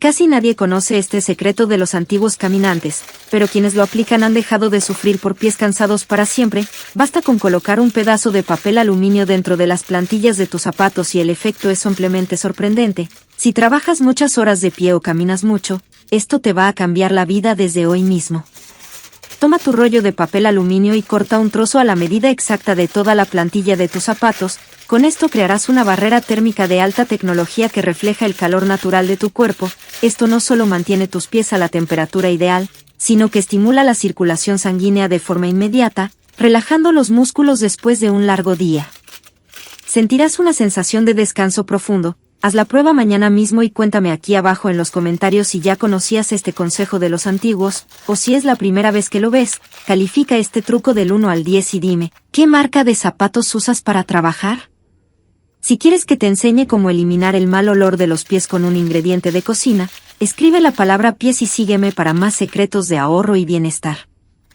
Casi nadie conoce este secreto de los antiguos caminantes, pero quienes lo aplican han dejado de sufrir por pies cansados para siempre. Basta con colocar un pedazo de papel aluminio dentro de las plantillas de tus zapatos y el efecto es simplemente sorprendente. Si trabajas muchas horas de pie o caminas mucho, esto te va a cambiar la vida desde hoy mismo. Toma tu rollo de papel aluminio y corta un trozo a la medida exacta de toda la plantilla de tus zapatos. Con esto crearás una barrera térmica de alta tecnología que refleja el calor natural de tu cuerpo. Esto no solo mantiene tus pies a la temperatura ideal, sino que estimula la circulación sanguínea de forma inmediata, relajando los músculos después de un largo día. Sentirás una sensación de descanso profundo. Haz la prueba mañana mismo y cuéntame aquí abajo en los comentarios si ya conocías este consejo de los antiguos, o si es la primera vez que lo ves. Califica este truco del 1 al 10 y dime, ¿qué marca de zapatos usas para trabajar? Si quieres que te enseñe cómo eliminar el mal olor de los pies con un ingrediente de cocina, escribe la palabra pies y sígueme para más secretos de ahorro y bienestar.